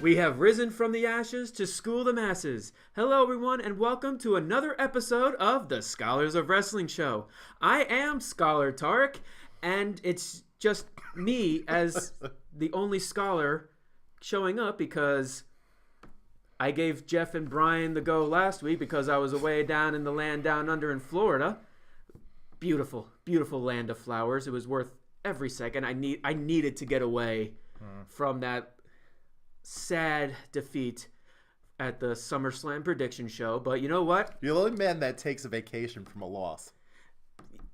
We have risen from the ashes to school the masses. Hello, everyone, and welcome to another episode of the Scholars of Wrestling Show. I am Scholar Tarek, and it's just me as the only scholar showing up because I gave Jeff and Brian the go last week because I was away down in the land down under in Florida. Beautiful, beautiful land of flowers. It was worth every second. I needed to get away from that sad defeat at the SummerSlam prediction show. But you know what? You're the only man that takes a vacation from a loss.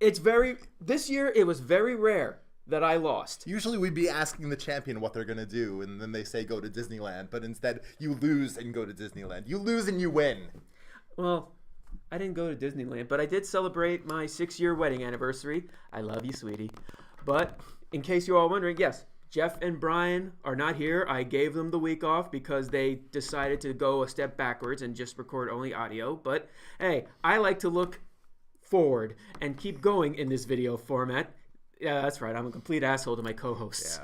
This year it was very rare that I lost. Usually we'd be asking the champion what they're going to do, and then they say go to Disneyland. But instead, you lose and go to Disneyland. You lose and you win. Well, I didn't go to Disneyland, but I did celebrate my 6-year wedding anniversary. I love you, sweetie. But in case you're all wondering, yes, Jeff and Brian are not here. I gave them the week off because they decided to go a step backwards and just record only audio. But hey, I like to look forward and keep going in this video format. Yeah, that's right. I'm a complete asshole to my co-hosts.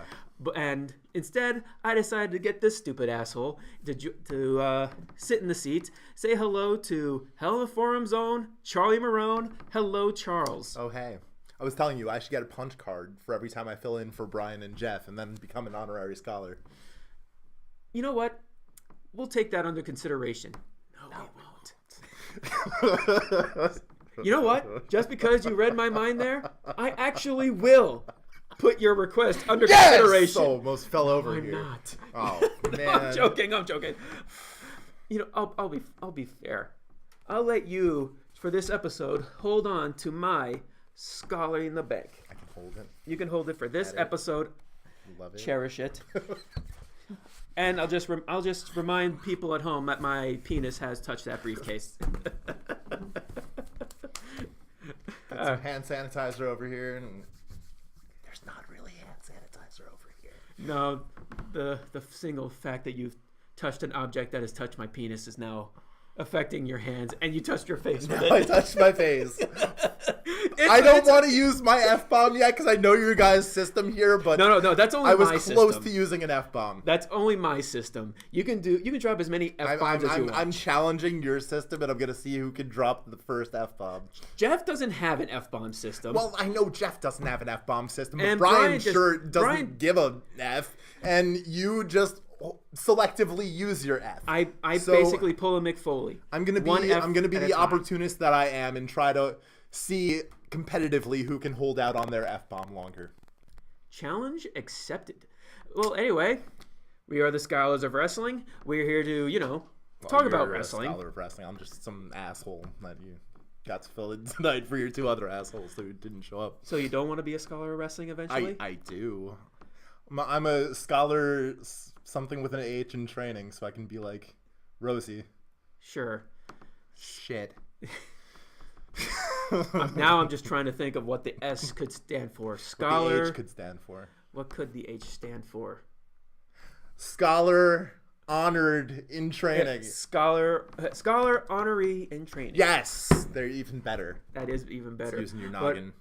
Yeah. And instead, I decided to get this stupid asshole to sit in the seat, say hello to Hell in the Forum's own Charlie Morone. Hello, Charles. Oh, hey. I was telling you, I should get a punch card for every time I fill in for Brian and Jeff and then become an honorary scholar. You know what? We'll take that under consideration. No, we won't. You know what? Just because you read my mind there, I actually will put your request under consideration. So almost fell over I'm here. Not. Oh, man. I'm joking. You know, I'll be fair. I'll let you, for this episode, hold on to my scholar in the bank. I can hold it. You can hold it for this episode. Love it. Cherish it. And I'll just remind people at home that my penis has touched that briefcase. Got some hand sanitizer over here, and there's not really hand sanitizer over here. No, the single fact that you've touched an object that has touched my penis is now affecting your hands, and you touched your face with it. I touched my face. I don't want to use my F-bomb yet because I know your guys' system here, but no, that's only my system. I was close to using an F-bomb. That's only my system. You can drop as many F-bombs as you want. I'm challenging your system, and I'm going to see who can drop the first F-bomb. Jeff doesn't have an F-bomb system. Well, I know Jeff doesn't have an F-bomb system, but and Brian sure doesn't give a F, and you just selectively use your F. I basically pull a Mick Foley. I'm gonna be the opportunist that I am and try to see competitively who can hold out on their F-bomb longer. Challenge accepted. Well, anyway, we are the Scholars of Wrestling. We're here to, talk about wrestling. Scholar of Wrestling. I'm just some asshole that you got to fill in tonight for your two other assholes who didn't show up. So you don't want to be a Scholar of Wrestling eventually? I do. I'm a scholar, something with an H in training, so I can be like Rosie. Sure. Shit. Now I'm just trying to think of what the S could stand for. Scholar. What the H could stand for. What could the H stand for? Scholar honored in training. Yeah, scholar honoree in training. Yes, they're even better. That is even better. It's using your noggin.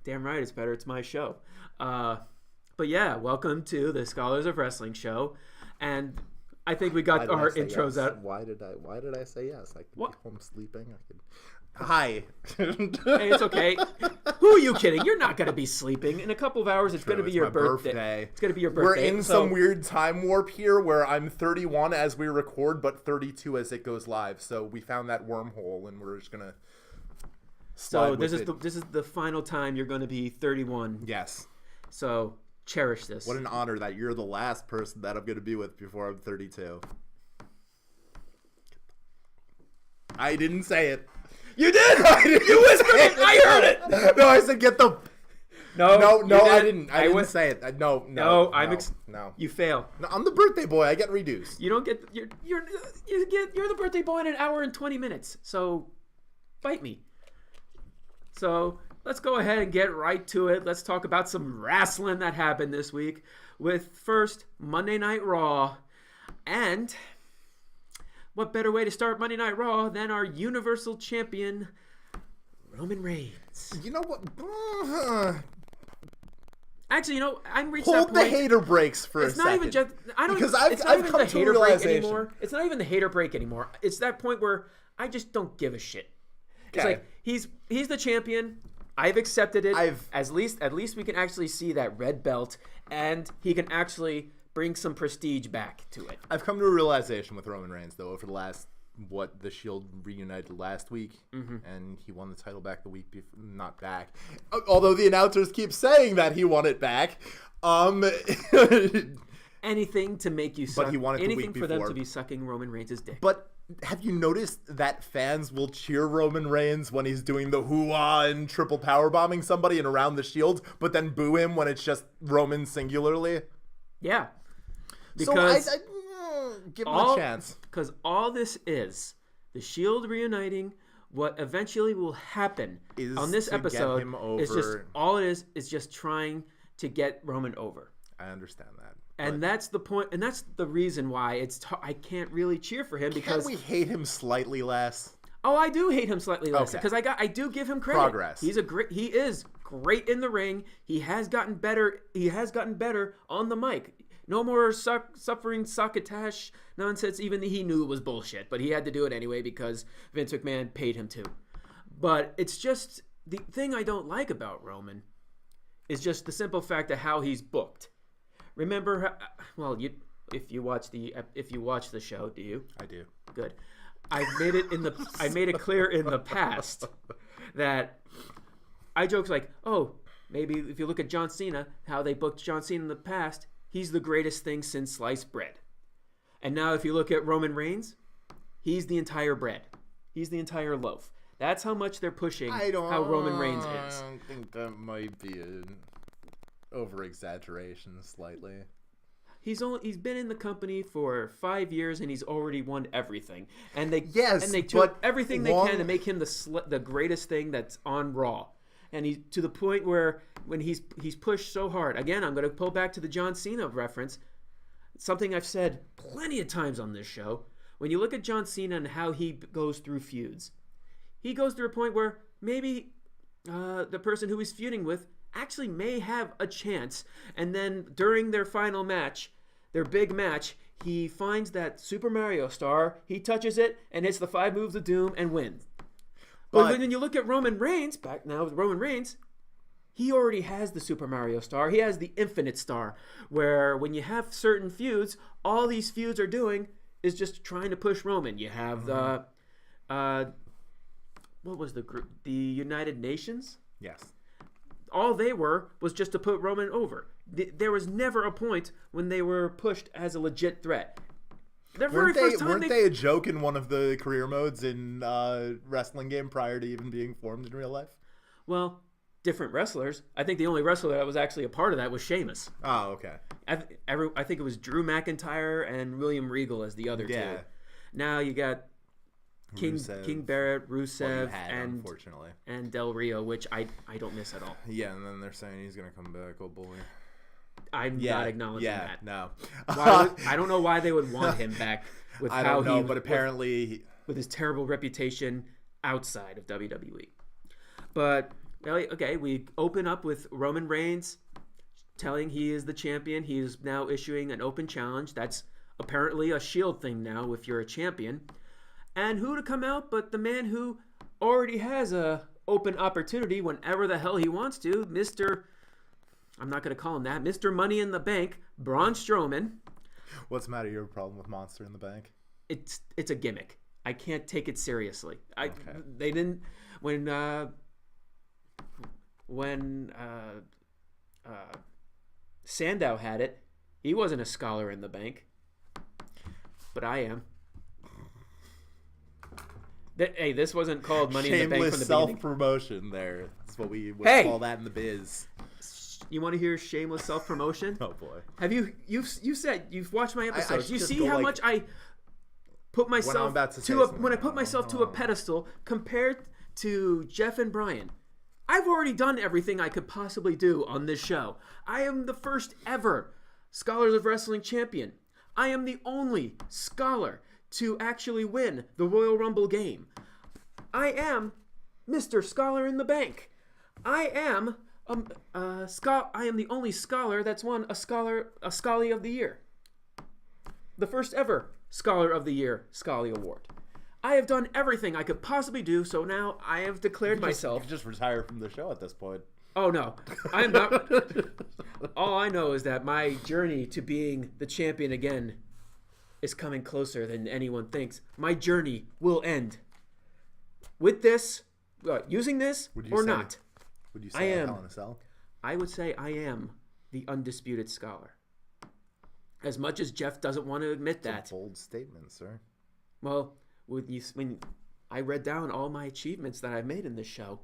Damn right, it's better. It's my show. But yeah, welcome to the Scholars of Wrestling show, and I think we got our intros yes? out. Why did I say yes? I could be home sleeping. Hey, Hi. it's okay. Who are you kidding? You're not gonna be sleeping in a couple of hours. It's gonna be your birthday. It's gonna be your birthday. We're in some weird time warp here where I'm 31 as we record, but 32 as it goes live. So we found that wormhole, and we're just gonna. So this is the final time you're gonna be 31. Yes. So cherish this. What an honor that you're the last person that I'm gonna be with before I'm 32. I didn't say it. You did. You whispered it. I heard it. No, I said get the. No, I didn't. I didn't say it. No. You fail. No, I'm the birthday boy. I get reduced. You don't get. You're the birthday boy in an hour and 20 minutes. So, fight me. So let's go ahead and get right to it. Let's talk about some wrestling that happened this week. With first Monday Night Raw, and what better way to start Monday Night Raw than our Universal Champion Roman Reigns? You know what? Actually, I'm reached that Hold point. the hater breaks for a second. It's not even just because it's not even come the to hater a break realization. anymore. It's not even the hater break anymore. It's that point where I just don't give a shit. It's Okay. like he's the champion. I've accepted it. At least we can actually see that red belt, and he can actually bring some prestige back to it. I've come to a realization with Roman Reigns, though, over the last, the Shield reunited last week, and he won the title back the week before. Not back. Although the announcers keep saying that he won it back. Anything to make you suck. But he won it the week anything for them before. to be sucking Roman Reigns' dick. But have you noticed that fans will cheer Roman Reigns when he's doing the hoo-ah and triple power bombing somebody and around the Shield, but then boo him when it's just Roman singularly? Yeah. Because so I give him a chance. Because all this is the Shield reuniting. What eventually will happen on this episode is just all it is just trying to get Roman over. I understand that. And that's the point, and that's the reason why I can't really cheer for him because we hate him slightly less. Oh, I do hate him slightly less because I do give him credit. Progress. He is great in the ring. He has gotten better. He has gotten better on the mic. No more suffering succotash nonsense. Even he knew it was bullshit, but he had to do it anyway because Vince McMahon paid him to. But it's just the thing I don't like about Roman is just the simple fact of how he's booked. Remember, if you watch the show, do you? I do. Good. I made it clear in the past that I joked like, oh, maybe if you look at John Cena, how they booked John Cena in the past, he's the greatest thing since sliced bread. And now if you look at Roman Reigns, he's the entire bread. He's the entire loaf. That's how much they're pushing how Roman Reigns is. I don't think that might be an over-exaggeration slightly. He's been in the company for 5 years and he's already won everything. And they took everything they can to make him the greatest thing that's on Raw. And he's to the point where when he's pushed so hard. Again, I'm going to pull back to the John Cena reference. Something I've said plenty of times on this show. When you look at John Cena and how he goes through feuds, he goes through a point where maybe the person who he's feuding with actually may have a chance, and then during their final match, their big match, he finds that Super Mario star, he touches it and hits the 5 moves of doom and wins. But when you look at Roman Reigns, back now with Roman Reigns, he already has the Super Mario star. He has the Infinite star, where when you have certain feuds, all these feuds are doing is just trying to push Roman. You have the what was the group? The United Nations? Yes. All they was just to put Roman over. There was never a point when they were pushed as a legit threat. Weren't they a joke in one of the career modes in wrestling game prior to even being formed in real life? Well, different wrestlers. I think the only wrestler that was actually a part of that was Sheamus. Oh, okay. I think it was Drew McIntyre and William Regal as the other two. Now you got King Barrett, Rusev, unfortunately, and Del Rio, which I don't miss at all. Yeah, and then they're saying he's gonna come back. Oh boy. I'm not acknowledging that. No. I don't know why they would want him back with but apparently with his terrible reputation outside of WWE. But okay, we open up with Roman Reigns telling he is the champion. He is now issuing an open challenge. That's apparently a Shield thing now if you're a champion. And who to come out but the man who already has a open opportunity whenever the hell he wants to, Mr. I'm not going to call him that, Mr. Money in the Bank, Braun Strowman. What's the matter? You have a problem with Monster in the Bank? It's a gimmick. I can't take it seriously. They didn't when Sandow had it. He wasn't a scholar in the bank, but I am. Hey, this wasn't called Money in the Bank from the beginning. Shameless self-promotion there. That's what we would call that in the biz. You want to hear shameless self-promotion? Oh, boy. Have you said you've watched my episodes. You see how much I put myself when I put myself to a pedestal compared to Jeff and Brian. I've already done everything I could possibly do on this show. I am the first ever Scholars of Wrestling champion. I am the only scholar to actually win the Royal Rumble game. I am Mr. Scholar in the Bank. I am I am the only scholar that's won a Scully of the Year. The first ever Scholar of the Year Scully Award. I have done everything I could possibly do, so now I have declared myself. You just retire from the show at this point. Oh no, I am not. All I know is that my journey to being the champion again is coming closer than anyone thinks. My journey will end with this, using this or not. Would you say I am. Hell in a Cell? I would say I am the undisputed scholar. As much as Jeff doesn't want to admit that. That's a bold statement, sir. Well, when I read down all my achievements that I've made in this show,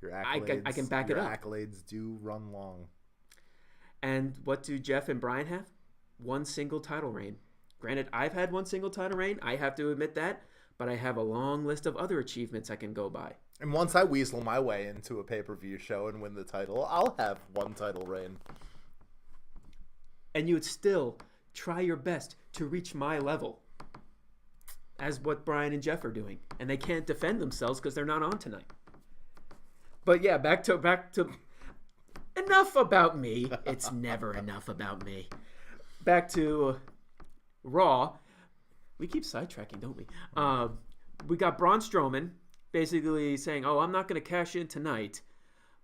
Your accolades, I can back it up. Your accolades do run long. And what do Jeff and Brian have? One single title reign. Granted, I've had one single title reign. I have to admit that. But I have a long list of other achievements I can go by. And once I weasel my way into a pay-per-view show and win the title, I'll have one title reign. And you would still try your best to reach my level. As what Brian and Jeff are doing. And they can't defend themselves because they're not on tonight. But yeah, back to enough about me. It's never enough about me. Back to Raw. We keep sidetracking, don't we? We got Braun Strowman basically saying, "Oh, I'm not going to cash in tonight,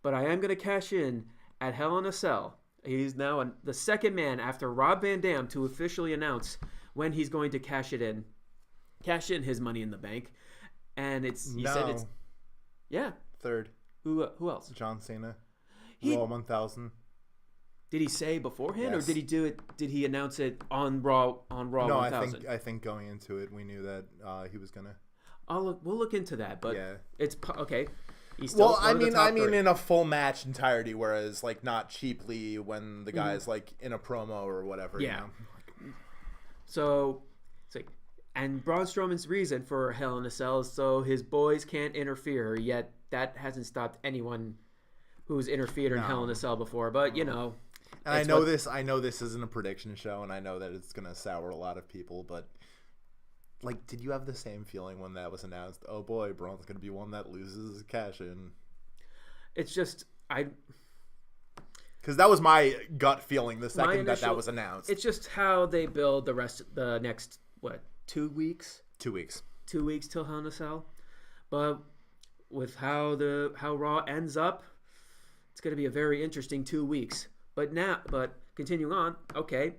but I am going to cash in at Hell in a Cell." He's now the second man after Rob Van Dam to officially announce when he's going to cash in his Money in the Bank, and yeah, third. Who else? John Cena. Raw 1000. Did he say beforehand, Yes. or did he do it? Did he announce it on Raw? No, 1000? I think going into it, we knew that he was gonna. We'll look into that, but Yeah. it's okay. He's still Well, I one of the mean, top three. in a full match entirety, whereas like not cheaply when the guy's like in a promo or whatever. Yeah. You know? So it's like, and Braun Strowman's reason for Hell in a Cell is so his boys can't interfere. Yet that hasn't stopped anyone who's interfered in Hell in a Cell before. But you know, and I know this isn't a prediction show, and I know that it's gonna sour a lot of people, but. Like, did you have the same feeling when that was announced? Oh boy, Braun's gonna be one that loses cash in. It's just because that was my gut feeling the second that was announced. It's just how they build the next 2 weeks. 2 weeks. 2 weeks till Hell in a Cell, but with how Raw ends up, it's gonna be a very interesting 2 weeks. But continuing on, okay,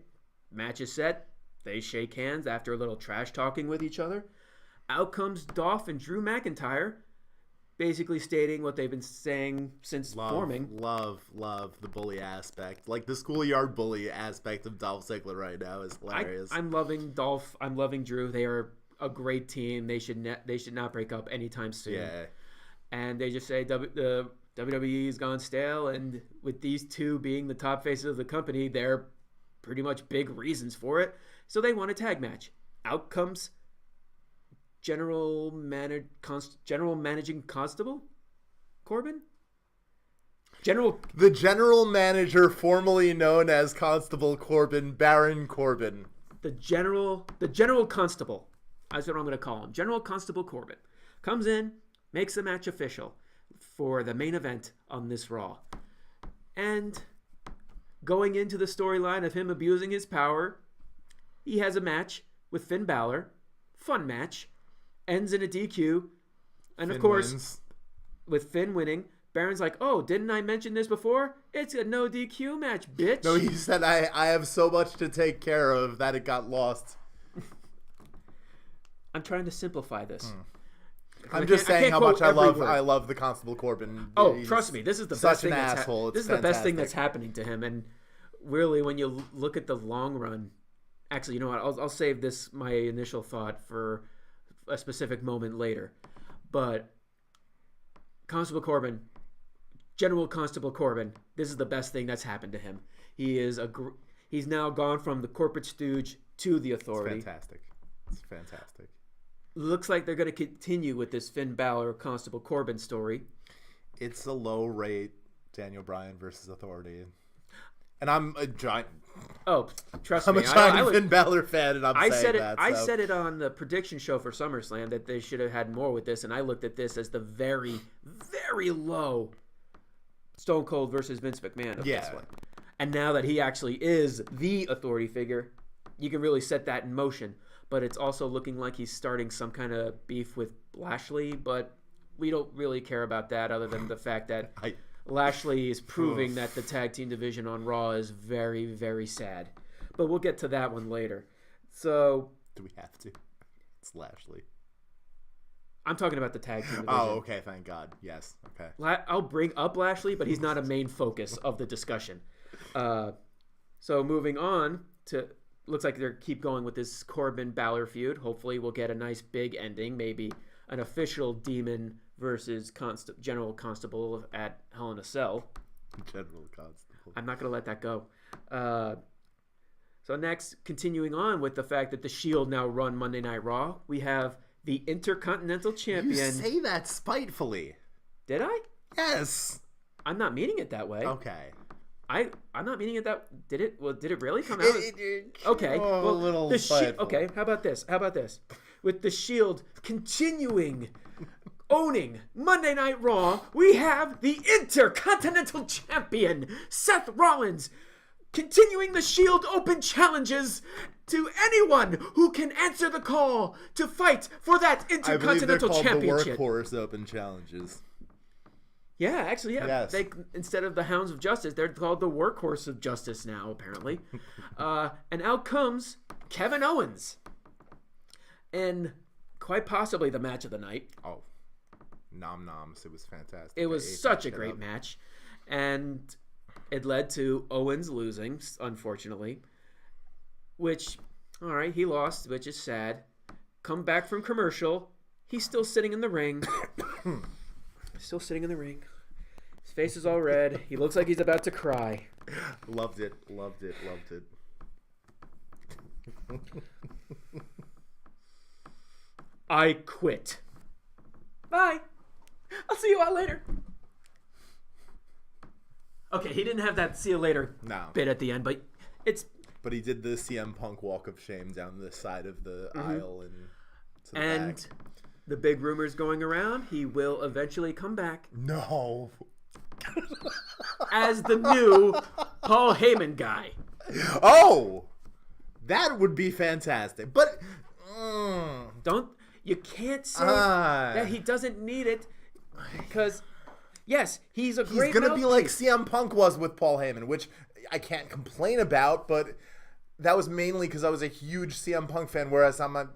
match is set. They shake hands after a little trash talking with each other. Out comes Dolph and Drew McIntyre, basically stating what they've been saying since forming. Love the bully aspect. Like the schoolyard bully aspect of Dolph Ziggler right now is hilarious. I'm loving Dolph. I'm loving Drew. They are a great team. They should not break up anytime soon. Yeah. And they just say the WWE has gone stale, and with these two being the top faces of the company, they're pretty much big reasons for it. So they want a tag match. Out comes General Managing Constable Corbin? The general manager formerly known as Constable Corbin, Baron Corbin. The General Constable. That's what I'm going to call him. General Constable Corbin. Comes in, makes the match official for the main event on this Raw. And going into the storyline of him abusing his power, he has a match with Finn Balor. Fun match. Ends in a DQ. And of course, wins. With Finn winning, Baron's like, "Oh, didn't I mention this before? It's a no DQ match, bitch." No, he said, I have so much to take care of that it got lost. I'm trying to simplify this. I'm just saying how much I love the Constable Corbin. Oh, He's trust me, this is the such best thing an that's asshole. this is the best thing that's happening to him. And really, when you look at the long run, actually, you know what? I'll save my initial thought for a specific moment later. But Constable Corbin, General Constable Corbin, this is the best thing that's happened to him. He's now gone from the corporate stooge to the Authority. It's fantastic. Looks like they're going to continue with this Finn Balor Constable Corbin story. It's a low rate Daniel Bryan versus Authority. And I'm a giant. Oh, trust I'm me. a giant Finn Balor fan, and I said it on the prediction show for SummerSlam that they should have had more with this, and I looked at this as the very, very low Stone Cold versus Vince McMahon of Yeah. this one. And now that he actually is the authority figure, you can really set that in motion. But it's also looking like he's starting some kind of beef with Lashley, but we don't really care about that other than the fact that Lashley is proving that the tag team division on Raw is very, very sad. But we'll get to that one later. So... Do we have to? It's Lashley. I'm talking about the tag team division. Oh, okay. Thank God. Yes. Okay. I'll bring up Lashley, but he's not a main focus of the discussion. So moving on to... Looks like they keep going with this Corbin-Balor feud. Hopefully we'll get a nice big ending. Maybe an official Demon versus General Constable at Hell in a Cell. General Constable. I'm not going to let that go. So next, continuing on with the fact that the Shield now run Monday Night Raw, we have the Intercontinental Champion. You say that spitefully. Did I? Yes. I'm not meaning it that way. Okay. I'm not meaning it that. Did it? Well, did it really come out? Okay. Well, a little the spiteful. Okay. How about this? With the Shield continuing owning Monday Night Raw, we have the Intercontinental Champion Seth Rollins continuing the Shield Open challenges to anyone who can answer the call to fight for that Intercontinental Championship. The Workhorse Open challenges. Yeah, actually, yeah. Yes. They, instead of the Hounds of Justice, they're called the Workhorse of Justice now, apparently. And out comes Kevin Owens. And quite possibly the match of the night. Oh, nom noms. It was fantastic. It was such a great match. And it led to Owens losing, unfortunately. Which, all right, he lost, which is sad. Come back from commercial. He's still sitting in the ring. Still sitting in the ring. His face is all red. He looks like he's about to cry. Loved it. I quit. Bye. I'll see you all later. Okay, he didn't have that see you later bit at the end, but it's... But he did the CM Punk walk of shame down the side of the aisle and to the back. The big rumors going around, he will eventually come back. No. As the new Paul Heyman guy. Oh! That would be fantastic. But... You can't say that he doesn't need it because, yes, he's a great He's going to be like CM Punk was with Paul Heyman, which I can't complain about, but that was mainly because I was a huge CM Punk fan, whereas I'm a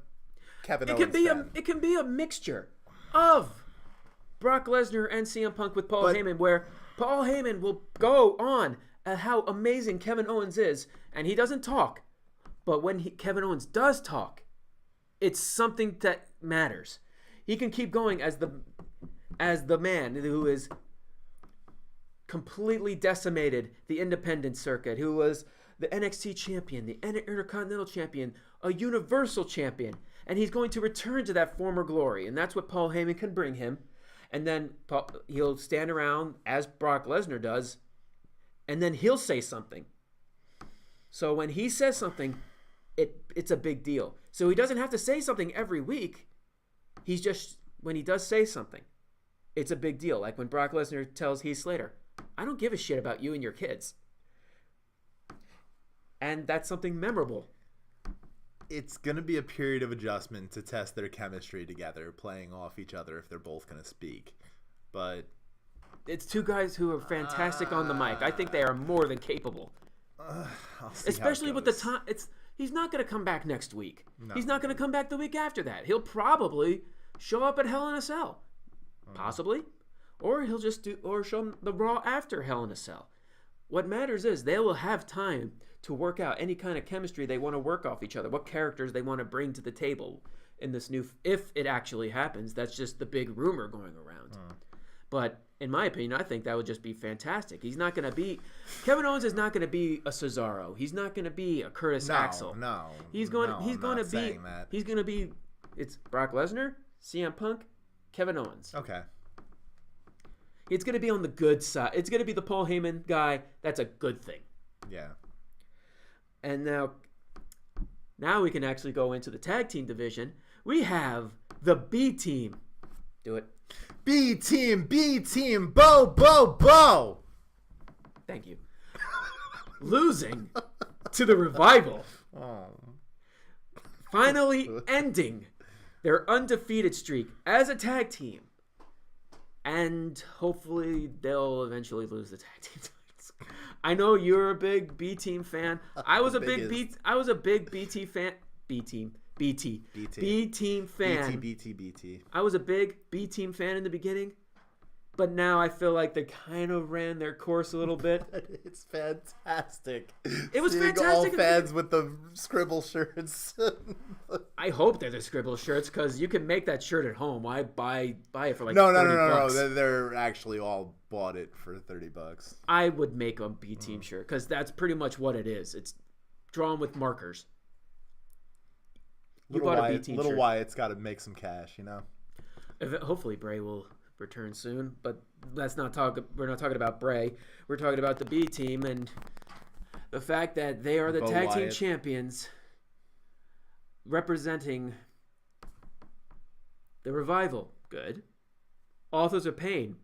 Kevin Owens fan. It can be a mixture of Brock Lesnar and CM Punk with Paul Heyman, where Paul Heyman will go on at how amazing Kevin Owens is, and he doesn't talk. But when Kevin Owens does talk, it's something that matters. He can keep going as the man who is completely decimated the independent circuit, who was the NXT champion, the Intercontinental champion, a Universal champion. And he's going to return to that former glory. And that's what Paul Heyman can bring him. And then he'll stand around as Brock Lesnar does. And then he'll say something. So when he says something, it's a big deal. So he doesn't have to say something every week. He's just, when he does say something, it's a big deal. Like when Brock Lesnar tells Heath Slater, I don't give a shit about you and your kids. And that's something memorable. It's going to be a period of adjustment to test their chemistry together, playing off each other if they're both going to speak. But it's two guys who are fantastic on the mic. I think they are more than capable. Especially with the time. He's not going to come back next week. No. He's not going to come back the week after that. He'll probably show up at Hell in a Cell. Possibly. Or he'll just show the Raw after Hell in a Cell. What matters is they will have time to work out any kind of chemistry they want to work off each other, what characters they want to bring to the table in this new, if it actually happens. That's just the big rumor going around. But in my opinion, I think that would just be fantastic. He's not going to be, Kevin Owens is not going to be a Cesaro. He's not going to be a Curtis Axel. He's going to be, it's Brock Lesnar, CM Punk, Kevin Owens. Okay. It's going to be on the good side. It's going to be the Paul Heyman guy. That's a good thing. Yeah. And now we can actually go into the tag team division. We have the B team. Do it. B team, Bo. Thank you. Losing to the Revival. Oh. Finally ending their undefeated streak as a tag team. And hopefully they'll eventually lose the tag team titles. I know you're a big B team fan. I was a big BT fan. B team fan. BT. I was a big B team fan in the beginning. But now I feel like they kind of ran their course a little bit. It's fantastic. It was Seeing fantastic. All fans with the scribble shirts. I hope they're the scribble shirts because you can make that shirt at home. Why buy it for like No. $30? They're actually all bought it for $30. I would make a B team shirt because that's pretty much what it is. It's drawn with markers. You bought a B team shirt. Little Wyatt's got to make some cash, you know. Hopefully Bray will return soon, but we're not talking about Bray. We're talking about the B team and the fact that they are the tag team champions representing the Revival. Good. Authors of Pain.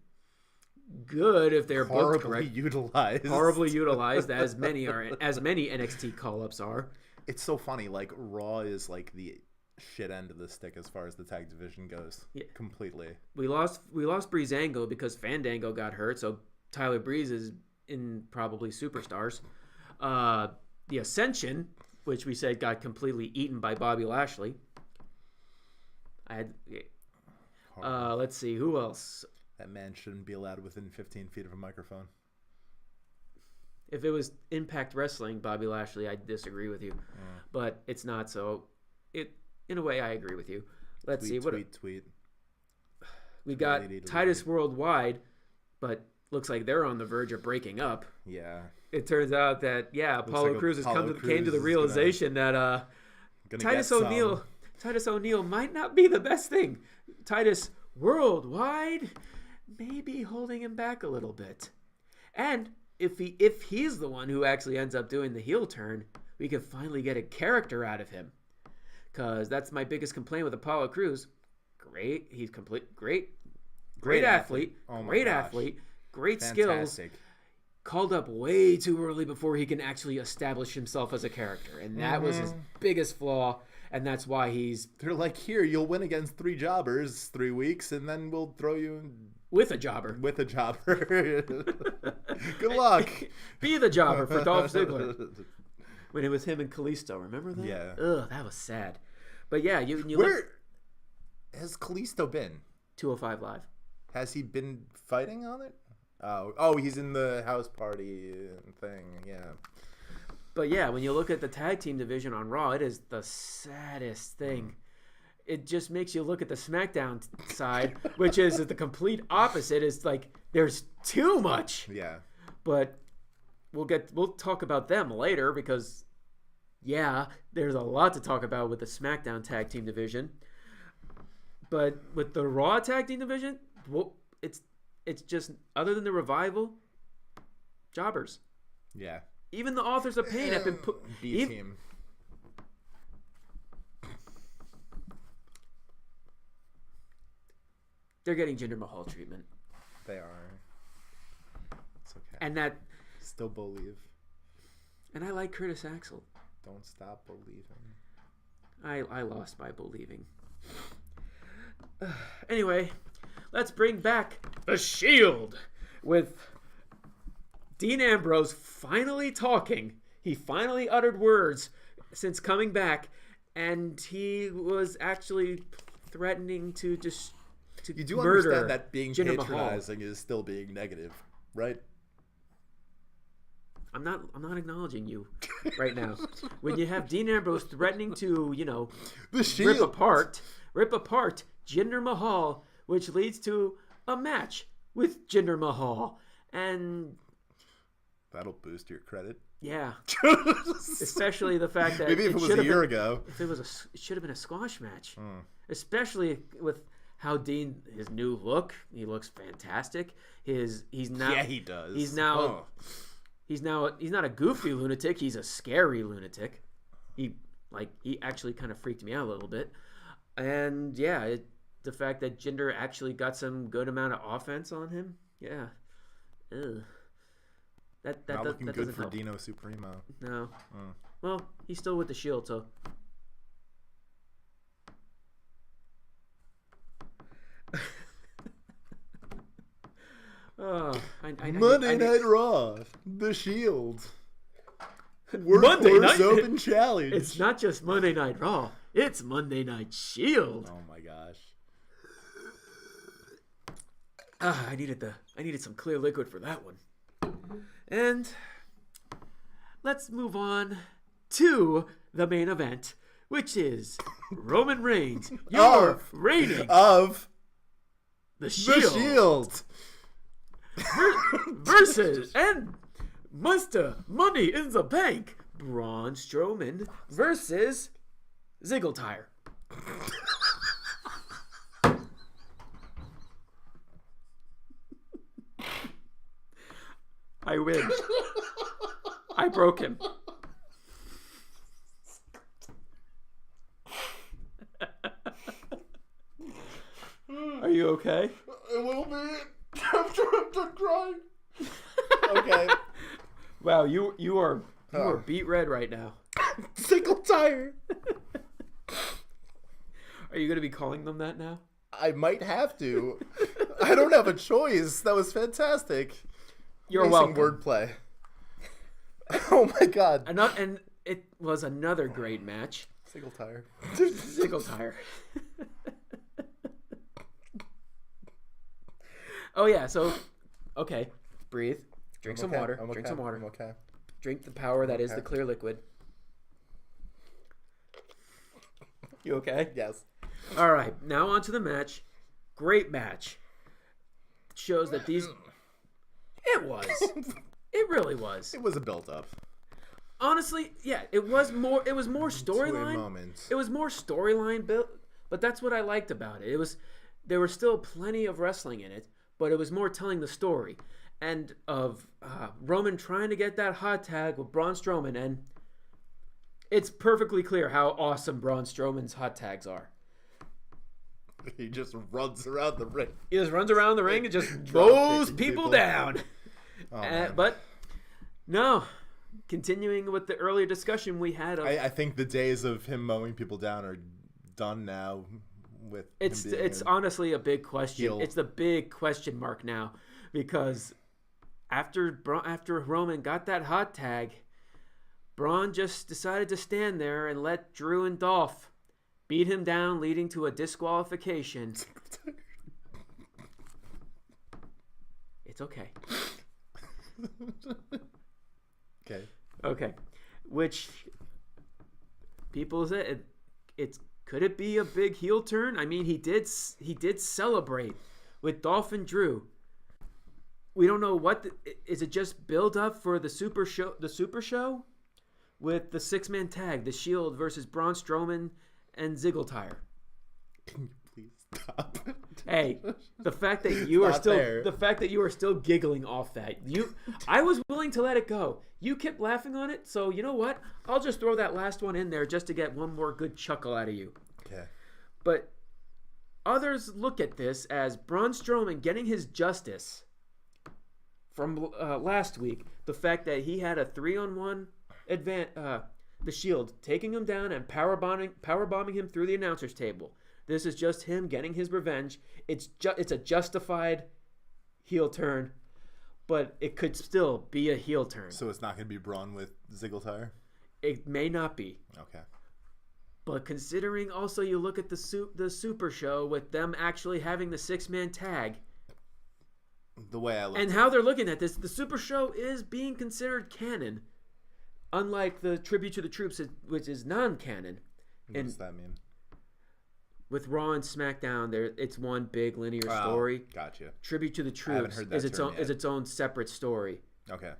Good if they're booked correct. Horribly utilized as many NXT call-ups are. It's so funny, like Raw is like the shit end of the stick as far as the tag division goes. Yeah. Completely. We lost Breezango because Fandango got hurt, so Tyler Breeze is in probably Superstars. The Ascension, which we said got completely eaten by Bobby Lashley. Let's see, who else? That man shouldn't be allowed within 15 feet of a microphone. If it was Impact Wrestling, Bobby Lashley, I'd disagree with you. Yeah. But it's not, so in a way, I agree with you. Let's see. Tweet. We got Titus Worldwide, but looks like they're on the verge of breaking up. Yeah. It turns out that, Apollo Crews came to the realization that Titus O'Neil might not be the best thing. Titus Worldwide may be holding him back a little bit. And if he's the one who actually ends up doing the heel turn, we can finally get a character out of him. Because that's my biggest complaint with Apollo Crews. Great. He's great athlete. Oh great gosh. Athlete. Great Fantastic. Skills. Called up way too early before he can actually establish himself as a character. And that was his biggest flaw. And that's why they're like, here, you'll win against 3 jobbers 3 weeks, and then we'll throw you in... With a jobber. Good luck. Be the jobber for Dolph Ziggler. When it was him and Kalisto, remember that? Yeah. Ugh, that was sad. But yeah, where has Kalisto been? 205 Live. Has he been fighting on it? Oh, he's in the house party thing. Yeah. But yeah, when you look at the tag team division on Raw, it is the saddest thing. It just makes you look at the SmackDown side, which is the complete opposite. It's like there's too much. Yeah. But we'll talk about them later because there's a lot to talk about with the SmackDown tag team division. But with the Raw tag team division, it's just, other than the Revival, jobbers. Yeah. Even the Authors of Pain have been put... B-team. They're getting Jinder Mahal treatment. They are. It's okay. And that... Still believe. And I like Curtis Axel. Don't stop believing. I lost my believing. Anyway, let's bring back the Shield with Dean Ambrose finally talking. He finally uttered words since coming back, and he was actually threatening to just you do murder understand that being Jinder patronizing Mahal. Is still being negative, right? I'm not acknowledging you right now. When you have Dean Ambrose threatening to, rip apart Jinder Mahal, which leads to a match with Jinder Mahal, and that'll boost your credit. Yeah, especially the fact that maybe if it was a year ago, if it should have been a squash match, especially with how Dean, his new look, he looks fantastic. He's now he does. He's now. He's not a goofy lunatic. He's a scary lunatic. He actually kind of freaked me out a little bit. And yeah, the fact that Jinder actually got some good amount of offense on him. Yeah. Ugh. Not looking that good doesn't for help. Dino Supremo. No. Well, he's still with the Shield, so. Monday Night Raw, The Shield. Monday Night Open Challenge. It's not just Monday Night Raw. It's Monday Night Shield. Oh my gosh. I needed some clear liquid for that one. And let's move on to the main event, which is Roman Reigns, your reigning of the Shield. Versus and Mr. Money in the Bank, Braun Strowman versus Ziggletire. I win. I broke him. Are you okay? A little bit. I'm crying. Okay. Wow, you are beet red right now. Ziggletire. Are you going to be calling them that now? I might have to. I don't have a choice. That was fantastic. You're Amazing welcome. wordplay. Oh my god. And it was another great match. Ziggletire. Ziggletire. Oh yeah, so okay, breathe. Drink some water. Drink some water. I'm okay. Drink the power that is the clear liquid. You okay? Yes. All right, now on to the match. Great match. Shows that these. It was. It really was. It was a build-up. Honestly, yeah, it was more. It was more storyline. It was more storyline built, but that's what I liked about it. There was still plenty of wrestling in it, but it was more telling the story, and of Roman trying to get that hot tag with Braun Strowman, and it's perfectly clear how awesome Braun Strowman's hot tags are. He just runs around the ring. He just runs around the ring and just mows people down. Oh, but no, continuing with the earlier discussion we had. I think the days of him mowing people down are done now. With it's honestly a big question. heel. It's the big question mark now, because after Roman got that hot tag, Braun just decided to stand there and let Drew and Dolph beat him down, leading to a disqualification. It's okay. Okay. Which people said could it be a big heel turn? I mean, he did celebrate with Dolph and Drew. We don't know is it just build up for the super show with the 6-man tag, the Shield versus Braun Strowman and Ziggletire. Can you please stop? Hey, the fact that you are still giggling off that. I was willing to let it go. You kept laughing on it, so you know what? I'll just throw that last one in there just to get one more good chuckle out of you. Okay. But others look at this as Braun Strowman getting his justice from last week. The fact that he had a 3-on-1 the Shield taking him down and powerbombing him through the announcer's table. This is just him getting his revenge. It's a justified heel turn, but it could still be a heel turn. So it's not going to be Braun with Ziggletire? It may not be. Okay. But considering also you look at the Super Show with them actually having the 6-man tag. The way I look and how they're looking at this, the Super Show is being considered canon. Unlike the Tribute to the Troops, which is non-canon. What does that mean? With Raw and Smackdown, it's one big linear story. Gotcha. Tribute to the Troops is its own separate story. Okay.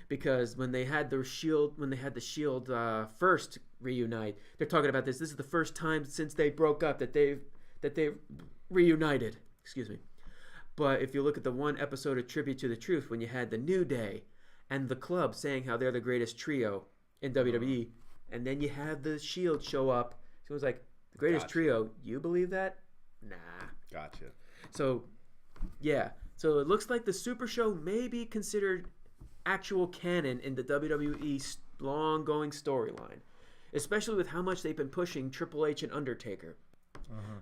Because when they had the Shield, first reunite, they're talking about this. This is the first time since they broke up that they've reunited. Excuse me. But if you look at the one episode of Tribute to the Truth, when you had the New Day and the Club saying how they're the greatest trio in WWE, and then you have the Shield show up, so it was like, the greatest trio, you believe that? Nah. Gotcha. So, yeah. So it looks like the Super Show may be considered actual canon in the WWE long-going storyline, especially with how much they've been pushing Triple H and Undertaker.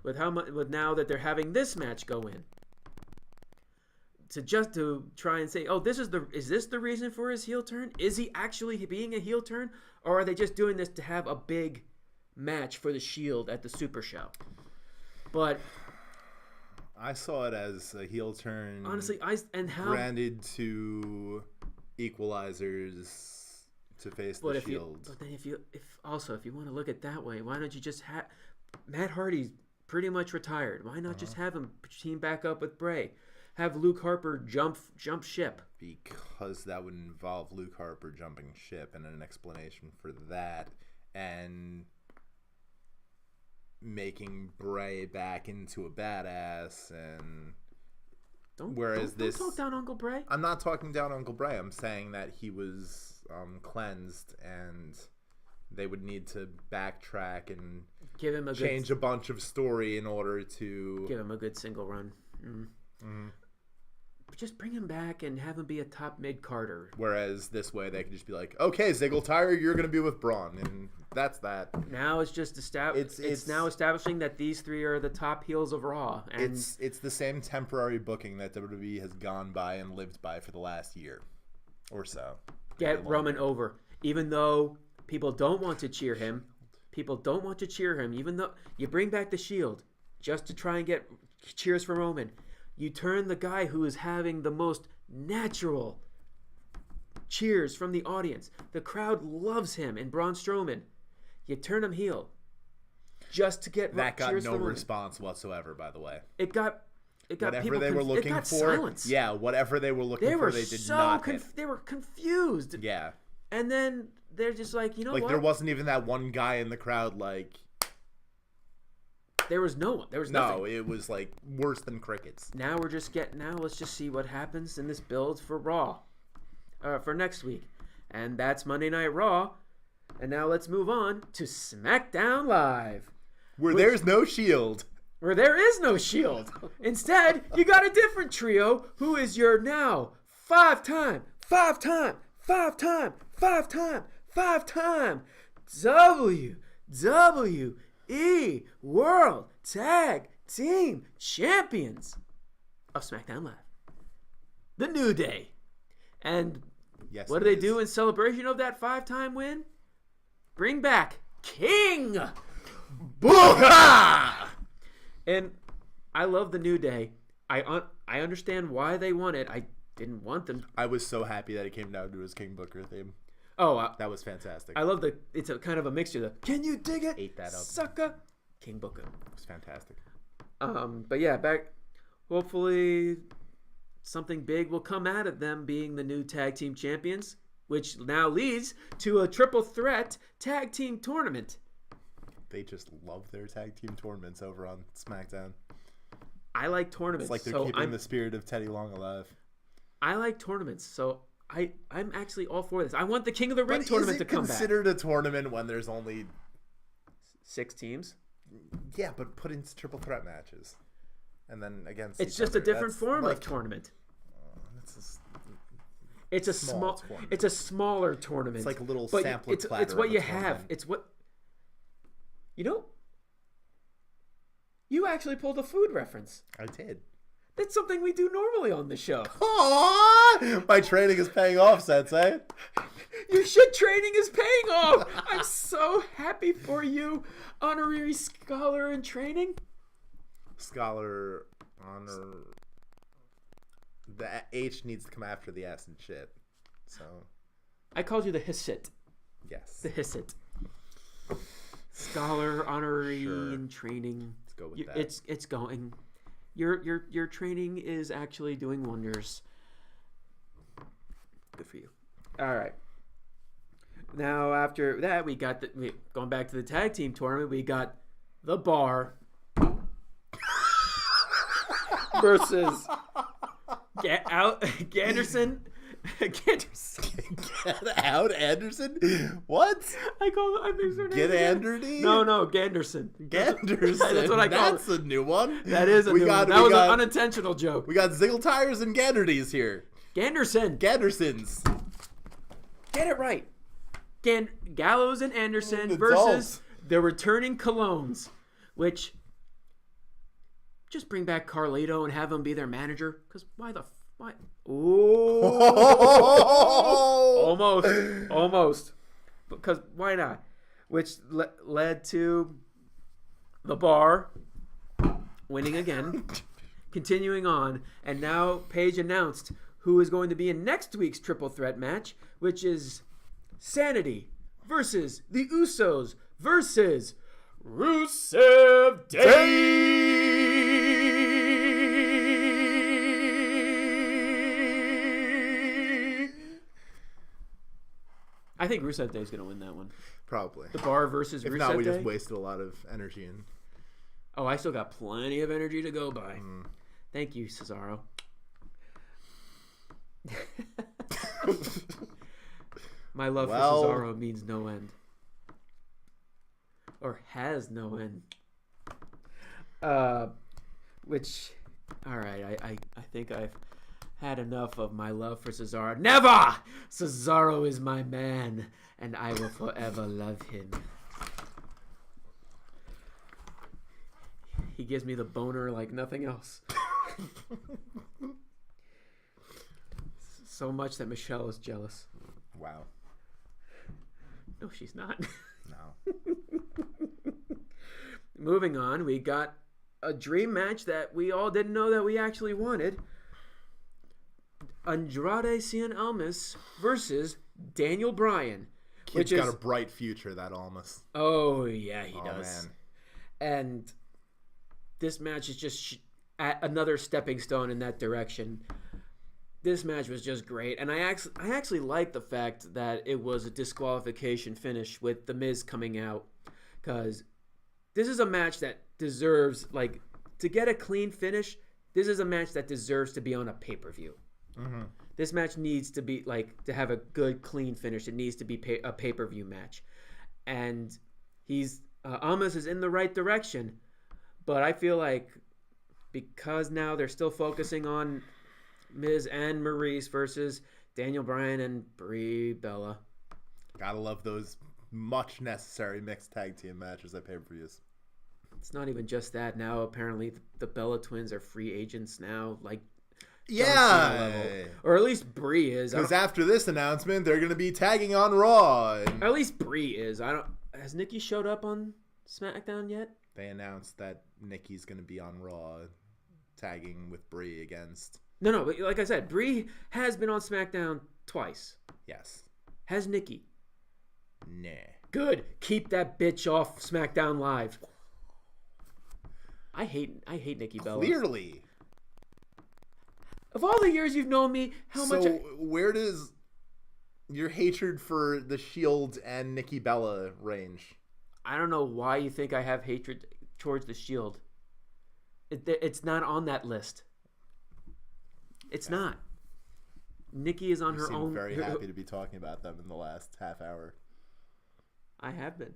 With how much, with now that they're having this match go in, to try and say, oh, is this the reason for his heel turn? Is he actually being a heel turn, or are they just doing this to have a big match for the Shield at the Super Show? But I saw it as a heel turn. Honestly, granted to equalizers to face the Shield. But then if you want to look at it that way, why don't you just have Matt Hardy's pretty much retired? Why not just have him team back up with Bray? Have Luke Harper jump ship? Because that would involve Luke Harper jumping ship, and an explanation for that, and making Bray back into a badass. And don't talk down Uncle Bray. I'm not talking down Uncle Bray. I'm saying that he was cleansed, and they would need to backtrack and give him change a bunch of story in order to give him a good single run. Just bring him back and have him be a top mid-carder. Whereas this way they could just be like, okay, Ziggler, you're going to be with Braun, and that's that. Now it's just it's now establishing that these three are the top heels of Raw. And it's the same temporary booking that WWE has gone by and lived by for the last year or so. Get Roman over, even though people don't want to cheer him. Even though you bring back the Shield just to try and get cheers for Roman. You turn the guy who is having the most natural cheers from the audience. The crowd loves him and Braun Strowman. You turn him heel just to get that got cheers no from response whatsoever. By the way, it got whatever people they were looking for. Silence. Yeah, whatever they were looking for, they did not hit. They were confused. Yeah, and then they're just like, you know what? Like there wasn't even that one guy in the crowd like. There was no one. There was nothing. No, it was like worse than crickets. Now let's just see what happens in this build for Raw, for next week, and that's Monday Night Raw. And now let's move on to SmackDown Live, where there's no Shield. Where there is no Shield. Instead, you got a different trio who is your now five-time WWE World Tag Team Champions of SmackDown Live, The New Day. And what do they do in celebration of that 5-time win? Bring back King Booker! And I love The New Day. I understand why they won it. I didn't want them. I was so happy that it came down to his King Booker theme. Oh, that was fantastic. I love it's a kind of a mixture. Can you dig it? Ate that up. Sucker. King Booker. It was fantastic. But yeah, hopefully something big will come out of them being the new tag team champions, which now leads to a triple threat tag team tournament. They just love their tag team tournaments over on SmackDown. I like tournaments. It's like they're keeping the spirit of Teddy Long alive. I like tournaments, so I'm actually all for this. I want the King of the Ring tournament to come back. Is it considered a tournament when there's only 6 teams? Yeah, but put in triple threat matches, and then against. It's just a different form of tournament. It's a smaller tournament. It's like a little sampler platter. It's what you have. It's what. You actually pulled a food reference. I did. That's something we do normally on the show. Aww! My training is paying off, Sensei. Your shit training is paying off. I'm so happy for you, honorary scholar in training. Scholar honor. The H needs to come after the S and shit. So. I called you the Hissit. Yes. The Hissit. Scholar honorary in training. Let's go with that. It's going. Your training is actually doing wonders. Good for you. All right. Now after that, we got going back to the tag team tournament. We got The Bar versus Get Out Ganderson. Get Out Anderson? What? I think their name. Get Anderdy? No, Ganderson. Ganderson. That's what I call it. That's a new one. That is a new one. That was an unintentional joke. We got Ziggletires and Ganderdys here. Gandersons. Get it right. Gallows and Anderson The versus Dolls. the returning Colognes, which just bring back Carlito and have him be their manager. Because why? Oh, almost. Because why not? Which led to the Bar winning again, continuing on, and now Paige announced who is going to be in next week's triple threat match, which is Sanity versus the Usos versus Rusev Day. I think Rusev Day is going to win that one. Probably. The Bar versus If Rusev not, we Day. just wasted a lot of energy. Oh, I still got plenty of energy to go by. Thank you, Cesaro. My love for Cesaro means no end. Or has no end. Which, alright, I think I've had enough of my love for Cesaro. Never! Cesaro is my man, and I will forever love him. He gives me the boner like nothing else. So much that Michelle is jealous. Wow. No, she's not. No. Moving on, we got a dream match that we all didn't know that we actually wanted. Andrade Cien Almas versus Daniel Bryan. Kid's got a bright future, that Almas. Oh, yeah, he does. Man. And this match is just another stepping stone in that direction. This match was just great, and I actually like the fact that it was a disqualification finish with The Miz coming out, because this is a match that deserves, like, to get a clean finish, this is a match that deserves to be on a pay-per-view. Mm-hmm. This match needs to be, like, to have a good, clean finish. It needs to be a pay-per-view match. And Almas is in the right direction, but I feel like because now they're still focusing on Miz and Maurice versus Daniel Bryan and Brie Bella. Gotta love those much necessary mixed tag team matches at pay-per-views. It's not even just that. Now apparently the Bella twins are free agents now, like Yeah, or at least Brie is. because after this announcement, they're gonna be tagging on Raw. And At least Brie is. Has Nikki showed up on SmackDown yet? they announced that Nikki's gonna be on Raw, tagging with Brie against. No, but like I said, Brie has been on SmackDown twice. Yes. Has Nikki? Nah. Good. Keep that bitch off SmackDown Live. I hate Nikki Bella. Clearly. Of all the years you've known me, Where does your hatred for the Shield and Nikki Bella range? I don't know why you think I have hatred towards the Shield. It's not on that list. It's not. Nikki is on her own. I'm very happy to be talking about them in the last half hour. I have been,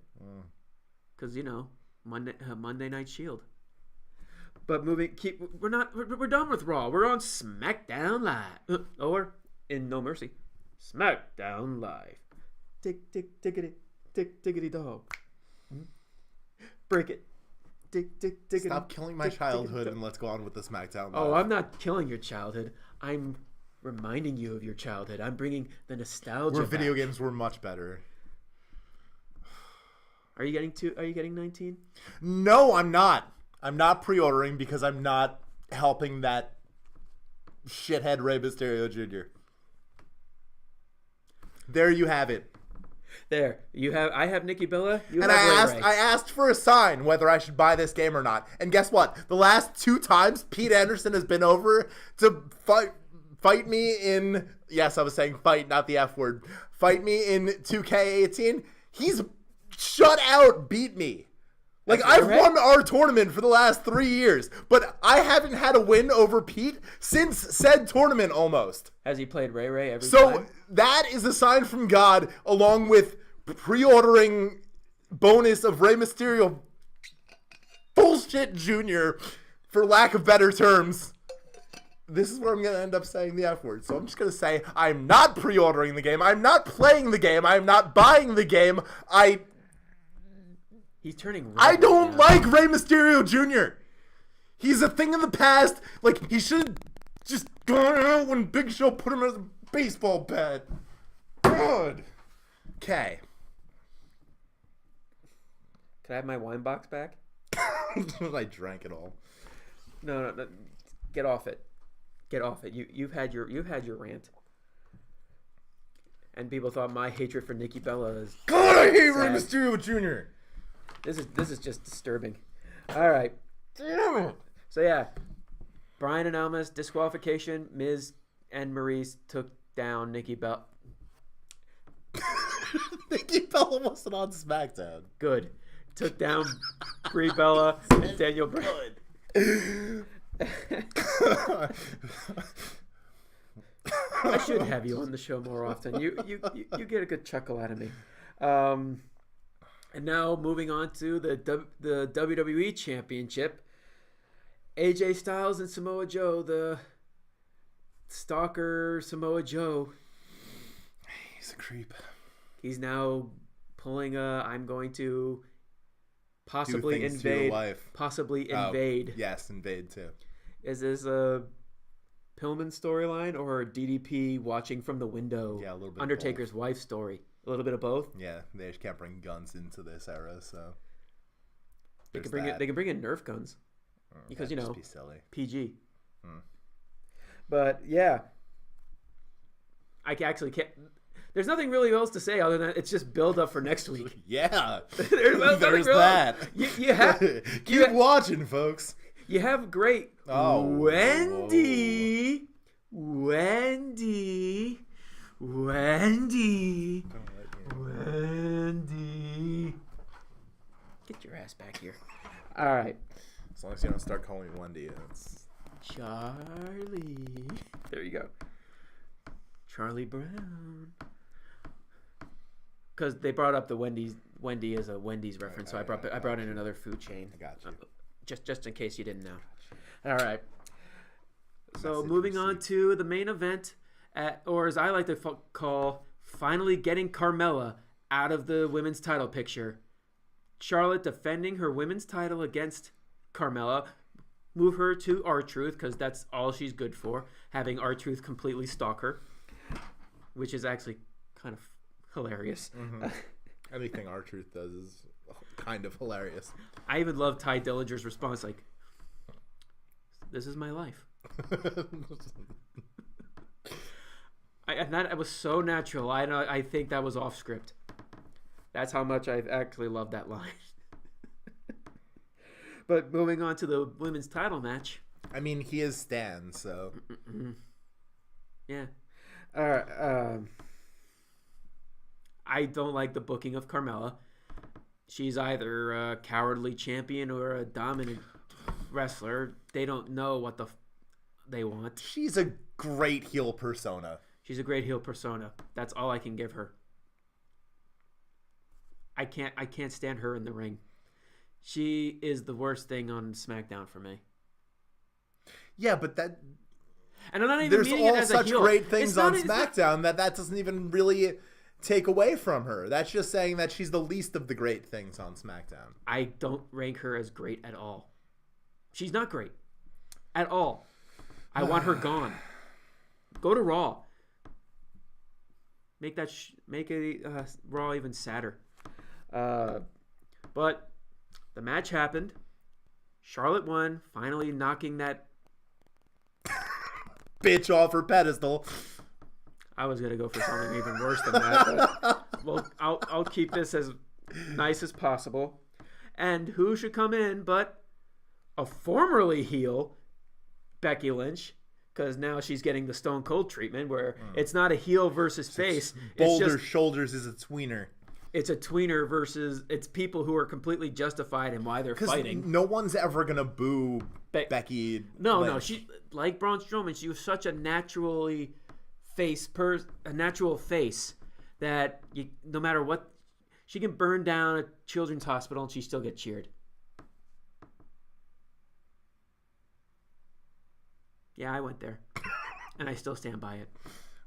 because Monday Night Shield. But we're done with Raw. We're on SmackDown Live, or in No Mercy, SmackDown Live. Tick tick tickety tick tickety dog. Break it. Tick tick tickety. Stop killing my childhood and let's go on with the SmackDown Live. Oh, I'm not killing your childhood. I'm reminding you of your childhood. I'm bringing the nostalgia. Where video back. games were much better. Are you getting 19? No, I'm not. I'm not pre-ordering because I'm not helping that shithead Rey Mysterio Jr. There you have it. There, I have Nikki Bella. I asked for a sign whether I should buy this game or not. And guess what? The last 2 times Pete Anderson has been over to fight me in, yes, I was saying fight, not the F word. Fight me in 2K18. He's shut out, beat me. Like, I've won our tournament for the last 3 years, but I haven't had a win over Pete since said tournament almost. Has he played Ray every time? So that is a sign from God, along with pre-ordering bonus of Rey Mysterio bullshit Jr., for lack of better terms. this is where I'm going to end up saying the F word. So I'm just going to say I'm not pre-ordering the game. I'm not playing the game. I'm not buying the game. He's turning red. I don't now. like Rey Mysterio Jr. He's a thing of the past. Like, he should have just gone out when Big Show put him as a baseball bat. God. Okay. Can I have my wine box back? I drank it all. No. Get off it. Get off it. You've had your rant. And people thought my hatred for Nikki Bella is God, I hate sad. Rey Mysterio Jr. This is just disturbing. All right. Damn it. So yeah, Brian and Almas disqualification. Miz and Maurice took down Nikki Bella. Nikki Bella wasn't on SmackDown. Good. Took down Brie Bella and Daniel Bryan. I should have you on the show more often. You get a good chuckle out of me. And now moving on to the WWE Championship. AJ Styles and Samoa Joe, the stalker Samoa Joe. He's a creep. He's now pulling I'm going to possibly Do things to your invade. wife. Possibly invade. Yes, invade too. Is this a Pillman storyline or DDP watching from the window? Yeah, a little bit. Undertaker's wife story. A little bit of both. Yeah, they just can't bring guns into this era, so They can bring in Nerf guns because that'd just be silly. PG. But yeah, I actually can't. There's nothing really else to say other than it's just build up for next week. Yeah, there's that. You have keep watching, folks. You have great Wendy. Get your ass back here. All right. As long as you don't start calling me Wendy, it's Charlie. There you go. Charlie Brown. Because they brought up the Wendy is a Wendy's reference, so I brought in another food chain. I got you. Just in case you didn't know. All right. So moving on to the main event, or as I like to call, finally getting Carmella out of the women's title picture. Charlotte defending her women's title against Carmella. Move her to R-Truth because that's all she's good for, having R-Truth completely stalk her, which is actually kind of hilarious. Mm-hmm. Anything R-Truth does is kind of hilarious. I even love Ty Dillinger's response, like, "This is my life." That was so natural. I think that was off script. That's how much I actually love that line. But moving on to the women's title match. I mean, he is Stan, so. Yeah. I don't like the booking of Carmella. She's either a cowardly champion or a dominant wrestler. They don't know what they want. She's a great heel persona. She's a great heel persona. That's all I can give her. I can't stand her in the ring. She is the worst thing on SmackDown for me. Yeah, but that. And I'm not even there's meaning all it as such a heel. great things on it's SmackDown that doesn't even really take away from her. That's just saying that she's the least of the great things on SmackDown. I don't rank her as great at all. She's not great at all. I want her gone. Go to Raw. Make that Raw even sadder. But the match happened. Charlotte won, finally knocking that bitch off her pedestal. I was gonna go for something even worse than that, but well, I'll keep this as nice as possible. And who should come in but a formerly heel Becky Lynch, because now she's getting the Stone Cold treatment, where it's not a heel versus face. Boulder Shoulders is a tweener. It's a tweener versus it's people who are completely justified in why they're fighting. No one's ever gonna boo Becky. No, she like Braun Strowman. She was such a natural face that no matter what, she can burn down a children's hospital and she still get cheered. Yeah, I went there. And I still stand by it.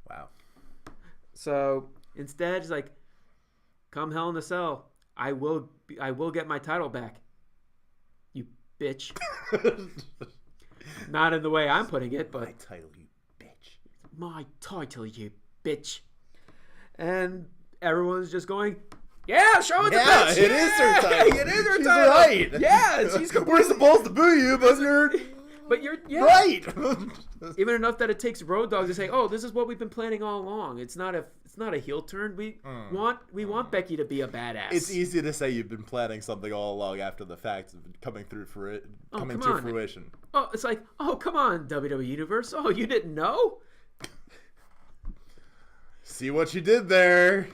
Wow. So instead, it's like, come Hell in a Cell, I will get my title back. You bitch. Not in the way I'm putting it, but... My title, you bitch. My title, you bitch. And everyone's just going, yeah, show it to bitch. It is her title. It is her She's title. right. Yeah, she's We're supposed to boo you, but you're... But you're right. Even enough that it takes Road Dogg to say, "Oh, this is what we've been planning all along. It's not a heel turn. We want Becky to be a badass." It's easy to say you've been planning something all along after the fact coming through to fruition. Oh, it's like, oh, come on, WWE Universe. Oh, you didn't know? See what you did there?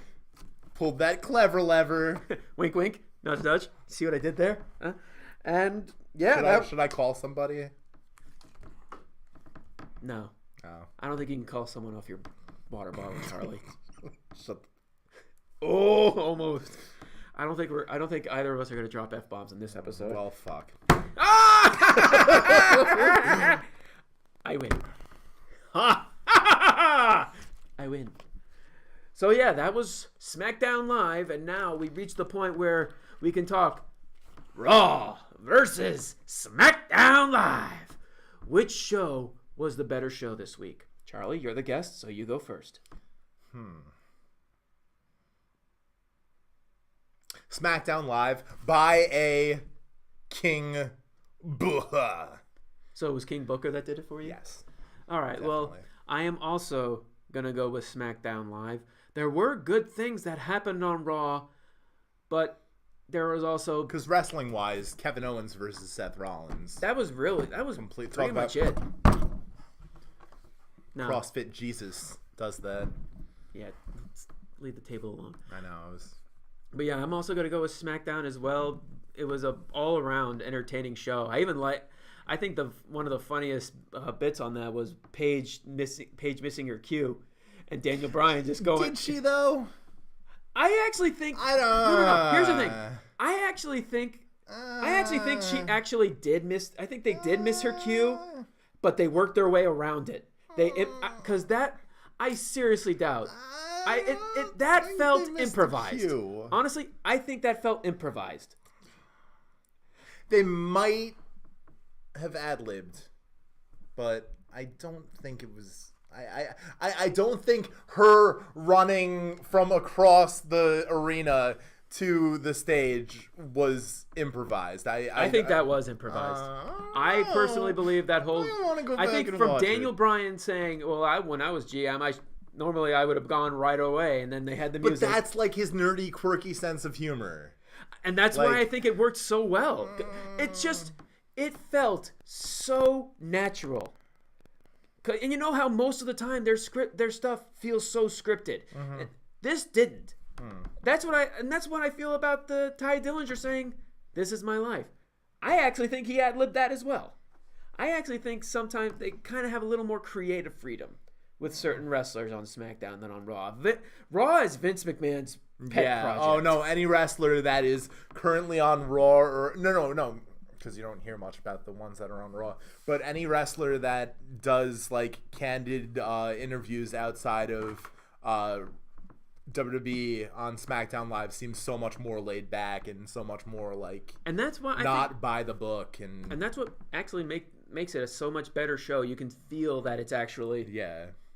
Pulled that clever lever. Wink, wink. Nudge, nudge. See what I did there? Huh? And yeah, should I call somebody? No. Oh. I don't think you can call someone off your water bottle, Charlie. Shut Oh, almost. I don't think either of us are gonna drop F-bombs in this episode. Well, fuck. Ah! I win. I win. So yeah, that was SmackDown Live, and now we reached the point where we can talk Raw versus SmackDown Live. Which show was the better show this week? Charlie, you're the guest, so you go first. SmackDown Live by a King Booker. So it was King Booker that did it for you? Yes. All right, Definitely. well, I am also going to go with SmackDown Live. There were good things that happened on Raw, but there was also... Because wrestling-wise, Kevin Owens versus Seth Rollins. That was Complete. pretty much it. No. CrossFit Jesus does that. Yeah, let's leave the table alone. I know. But yeah, I'm also going to go with SmackDown as well. It was a all-around entertaining show. I think one of the funniest bits on that was Paige missing her cue, and Daniel Bryan just going. Did she though? I actually think. I don't. No. Here's the thing. I actually think she actually did miss. I think they did miss her cue, but they worked their way around it. Because that I seriously doubt. That felt improvised. Honestly, I think that felt improvised. They might have ad-libbed, but I don't think it was. I don't think her running from across the arena to the stage was imposed. I think that was improvised. I personally believe that whole. I think from Daniel Bryan saying, "Well, when I was GM, normally I would have gone right away," and then they had the music. But that's like his nerdy, quirky sense of humor, and that's why I think it worked so well. It felt so natural. And you know how most of the time their stuff feels so scripted. Mm-hmm. This didn't. That's what I feel about the Ty Dillinger saying, "This is my life." I actually think he ad-libbed that as well. I actually think sometimes they kind of have a little more creative freedom with certain wrestlers on SmackDown than on Raw. Raw is Vince McMahon's pet project. Oh no, any wrestler that is currently on Raw or no. Because you don't hear much about the ones that are on Raw. But any wrestler that does like candid interviews outside of WWE on SmackDown Live seems so much more laid back and so much more like, and that's why not by the book, and that's what actually makes it a so much better show. You can feel that it's actually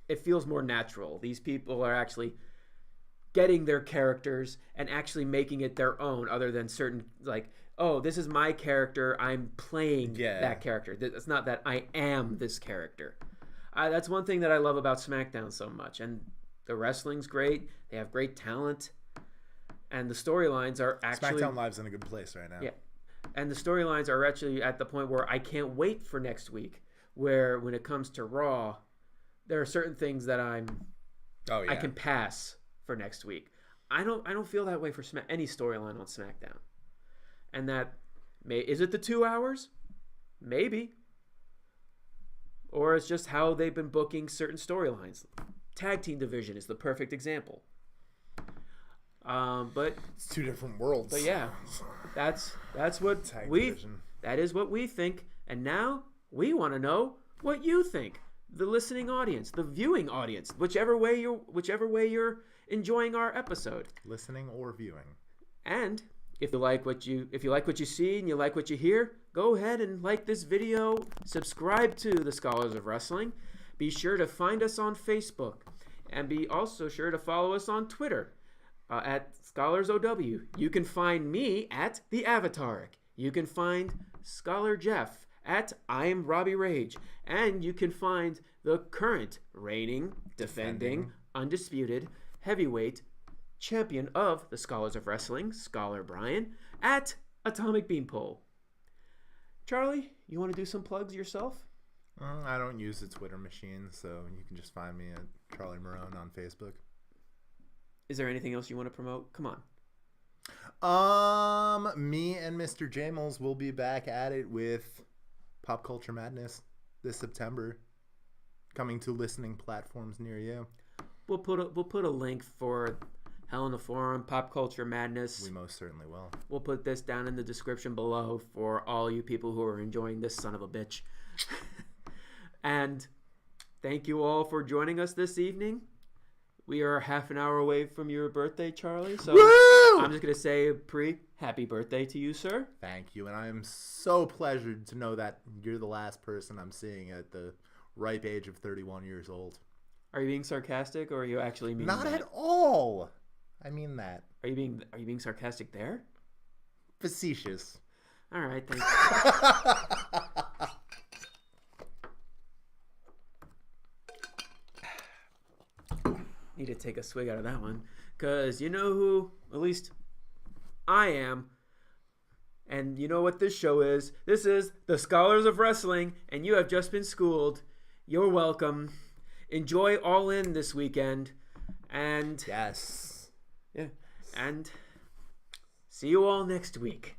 it feels more natural. These people are actually getting their characters and actually making it their own, other than certain like, oh, this is my character, I'm playing that character. It's not that I am this character. That's one thing that I love about SmackDown so much. And the wrestling's great. They have great talent. And the storylines are actually... SmackDown Live's in a good place right now. Yeah. And the storylines are actually at the point where I can't wait for next week. Where when it comes to Raw, there are certain things that I can pass for next week. I don't feel that way for any storyline on SmackDown. And is it the 2 hours? Maybe. Or it's just how they've been booking certain storylines. Tag team division is the perfect example. But it's two different worlds. But yeah, that's what that is what we think. And now we want to know, what you think. The listening audience, the viewing audience, whichever way you're enjoying our episode. Listening or viewing. And if you like what you see and you like what you hear, go ahead and like this video, subscribe to the Scholars of Wrestling. Be sure to find us on Facebook, and be also sure to follow us on Twitter at ScholarsOW. You can find me at the Avataric. You can find Scholar Jeff at I am Robbie Rage, and you can find the current reigning, defending, undisputed heavyweight champion of the Scholars of Wrestling, Scholar Brian, at Atomic Beanpole. Charlie, you want to do some plugs yourself? I don't use the Twitter machine, so you can just find me at Charlie Morone on Facebook. Is there anything else you want to promote? Come on. Me and Mr. Jamels will be back at it with Pop Culture Madness this September, coming to listening platforms near you. We'll put a link for Hell in the Forum, Pop Culture Madness. We most certainly will. We'll put this down in the description below for all you people who are enjoying this son of a bitch. And thank you all for joining us this evening. We are half an hour away from your birthday, Charlie. So Woo! I'm just going to say happy birthday to you, sir. Thank you. And I am so pleasured to know that you're the last person I'm seeing at the ripe age of 31 years old. Are you being sarcastic, or are you actually meaning Not that? at all. I mean that. Are you being sarcastic there? Facetious. All right, thank you. Need to take a swig out of that one, because you know who, at least I am, and you know what this show is. This is the Scholars of Wrestling, and you have just been schooled. You're welcome. Enjoy All In this weekend, and Yes. yeah, and see you all next week.